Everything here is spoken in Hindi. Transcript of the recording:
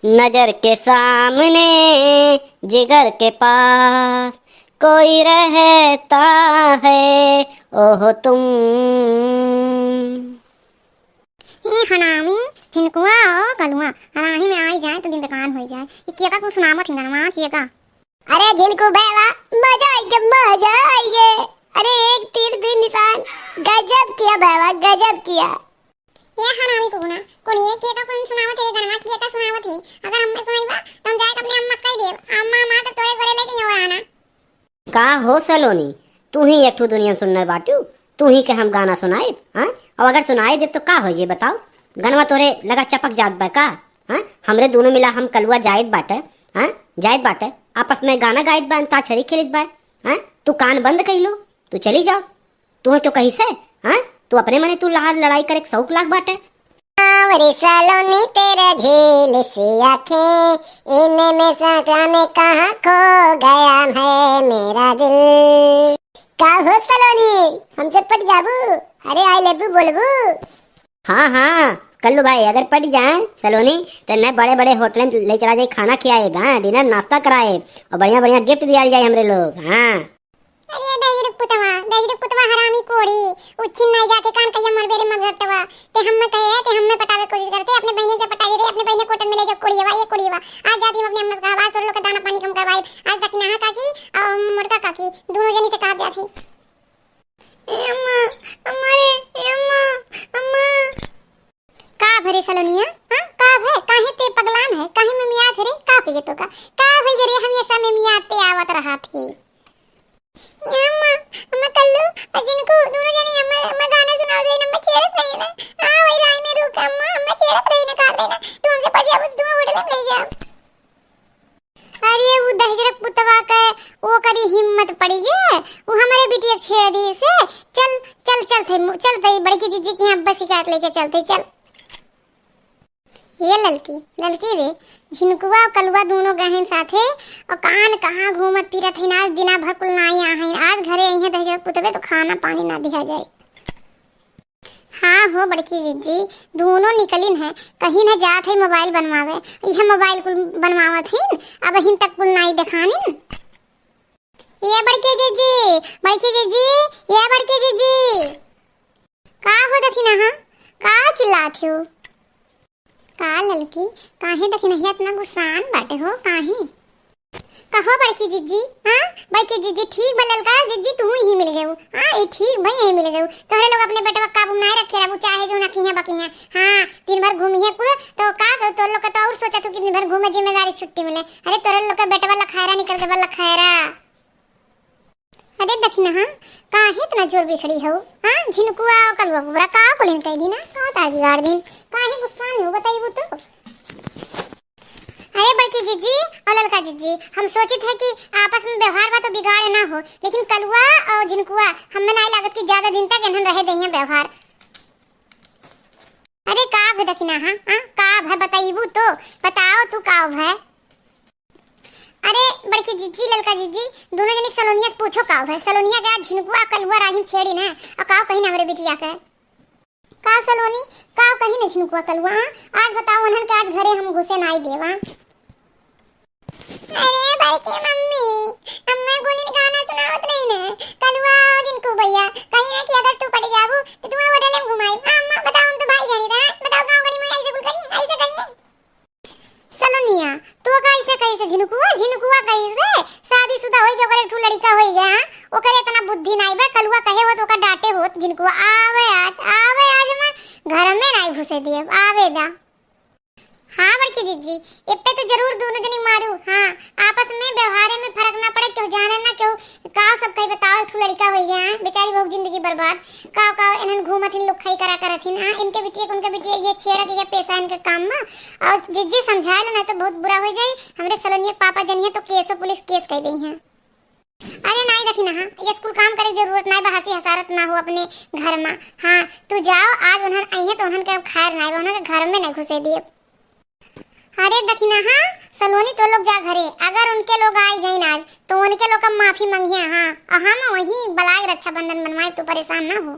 नजर के सामने जिगर के पास कोई रहता है, ओहो तुम। हनामी झिनकुआ ओ कलुआ हराही में आई जाए तो दिन दुकान हो जाए। ये किया का कुछ सुनामत हिंगनवा किया का। अरे झिनकू बेवा मजा आई के मजा आई गे। अरे एक तीर दुई निशान गजब किया बेवा गजब किया। ये हनामी को गुना कोनी ये किया का कौन सुनावत है गनवा किया का सुनावत है। अगर हम सुनाईबा तो हम जाए अपने अम्मा कह देब अम्मा मां तो तोरे घरे लेके हो आना। का हो सलोनी, तू ही एक ठो दुनिया सुनने बाटू, तू ही के हम गाना सुनाए। हां और अगर सुनाए दे तो का हो ये बताओ। गनवा तोरे लगा चपक जात बा का। हां हमरे दोनों मिला हम कलुआ जायद बाटे। हां जायद बाटे आपस में गाना गायत बा अंताक्षरी खेलित बा। हां तू कान बंद कई लो, तू चली जाओ। तू तो कही से हां तू अपने मने तू लड़ाई करे शौक लाग बाटे। आवरे सलोनी तेरा झील सी आंखें इनमें में जाने कहां खो गया है मेरा दिल। का हो सलोनी हमसे पट जाबू। अरे आई लव यू बोलबू। हाँ हाँ कल्लू भाई अगर पट जाए सलोनी तो न बड़े बड़े होटल में ले चला जाए, खाना खिलाए, हाँ डिनर नाश्ता कराए और बढ़िया बढ़िया गिफ्ट दिया जाए हमरे लोग। हाँ अरे दही पुतवा हरामी कोड़ी उच्छिन नहीं जाके कान कहिया मर बेरे मगरटवा ते हम में कहे ते हम में पटावे कोशिश करते अपने बहने के पटाई रे अपने बहने कोटन में ले जा कोड़ीवा आज जाती अपने अम्मा का आवाज तोर लोग दाना पानी कम करवाई। आज तक नहा काकी और मुर्गा काकी दोनों जनी से कहा जाती अम्मा हमारे अम्मा अम्मा का भरे सलोनिया। हां का है काहे ते पगलान है काहे में मियाँ थे रे का कहिए तो का होई रे हम ये समय मियाँ ते आवत रहा थी। अम्मा अम्मा कल्लू जिनको दोनों जने अम्मा गाना सुनाओ रे नम्मा छेड़त रही ना। हां वही लाइन में रुक अम्मा छेड़त रही ना कर लेना तू हमसे पड़ जाओ तुम होटल में ले जाओ। अरे वो दहजरक पुतवा का वो करी हिम्मत पड़ी गे वो हमारे बिटिया छेड़ दी से। चल चल चल थे बड़की जीजी की यहां बस शिकायत लेके चलते चल। ये ललकी रे झिनकुआ और कलुआ दोनों गहन साथे और कान कहाँ घूमत फिरत है। आज दिना भर कुल नाई आहे आज घरे आई है दहजरक पुतवे तो खाना पानी ना दिया जाए। हाँ हो बड़की जीजी दोनों निकलिन है कहीं न जात है मोबाइल बनवावे यह मोबाइल कुल बनवावत हिन अब हिन तक कुल नाई दिखानिन। ये बड़की जीजी ये बड़की जीजी का हो दखिना हां का चिल्लात हो का ललकी काहे दखिना हिया इतना गुस्सान बाटे हो काहे कहो बड़की जीजी। हां बड़की जीजी ठीक बलल का जीजी तू ही मिल गयो। हां ये ठीक भाई यही मिल गयो तोरे लोग अपने बेटवा काबू ना रखे रहू चाहे जो ना किया बकिया। हां दिन भर घूमिए कुल तो का तो लोग तो और सोचा तू कि दिन भर घूमे जिम्मेदारी छुट्टी मिले। अरे तोरे लोग का बेटवा लखायरा निकल के लखायरा। अरे दखिना हां काहे इतना जोर बिखड़ी हो। हां झिनकुआ और कलुआ बुरा का कोलिन कह दी ना का ता बिगाड़ दिन काहे गुस्सा हो बताइबू तो। अरे बड़की जीजी और ललका जीजी हम सोचित है कि आपस में व्यवहार बा तो बिगाड़ ना हो लेकिन कलुआ और झिनकुआ हमें नहीं लागत कि ज्यादा दिन तक इन्हन रहे दहिया व्यवहार। अरे का भे दखिना हां का भे बताइबू तो बताओ तू का भे। अरे बड़की जीजी ललका जीजी दोनों जने सलोनिया पूछो का है। सलोनिया का झिनकुआ कलुआ राहिन छेड़ी ना और का कहीं ना हमरे बिटिया के का सलोनी का कहीं ना झिनकुआ कलुआ। आज बताओ उन्हन के आज घरे हम घुसे नहीं देवा। अरे बड़की मम्मी अम्मा गोलिन गाना सुनावत रही ना कलुआ जिनको भैया कहीं ना कि अगर तू पड़ जाबू तो तू होटल में घुमाई। अम्मा बताओ हम तो भाई जानी था बताओ गांव गड़ी में ऐसे कुल करी ऐसे करिए सलोनिया तू कैसे झिनकुआ कैसे शादीशुदा होई के ओकरे ठू लड़का होई गया ओकरे इतना बुद्धि नहीं बे कलुआ कहे हो तो ओकर डांटे होत झिनकुआ आवे आज मैं घर में नहीं घुसे दिए आवे दा। हाँ बड़की जीजी इत्ते तो जरूर दोनों जनी मारू। हाँ आपस में व्यवहार में फर्क ना पड़े क्यों जाने ना क्यों का सब कहीं बताओ ठू लड़का होई गया बेचारी बहुत जिंदगी बर्बाद का इन्हन घूमत हिन लोग खाई करा करत हिन। इनके बिटिया ये छेड़ा के पैसा इनके काम में और जीजी समझा लो ना तो बहुत बुरा हो जाए हमरे सलोनिया पापा जनिए तो केसो पुलिस केस कह देई हैं। अरे नहीं दखिना हां ये स्कूल काम करे जरूरत नहीं बहासी हसारत ना हो अपने घर में। हां तू जाओ आज उन्हन आई है तो उन्हन के खैर नहीं उन्हन के घर में नहीं घुसे दिए। अरे दखिना हां सलोनी तो लोग जा घरे अगर उनके लोग आई गई आज तो उनके लोग का माफी मांगिए। हां हम वही बलाई रक्षाबंधन बनवाए तो परेशान ना हो।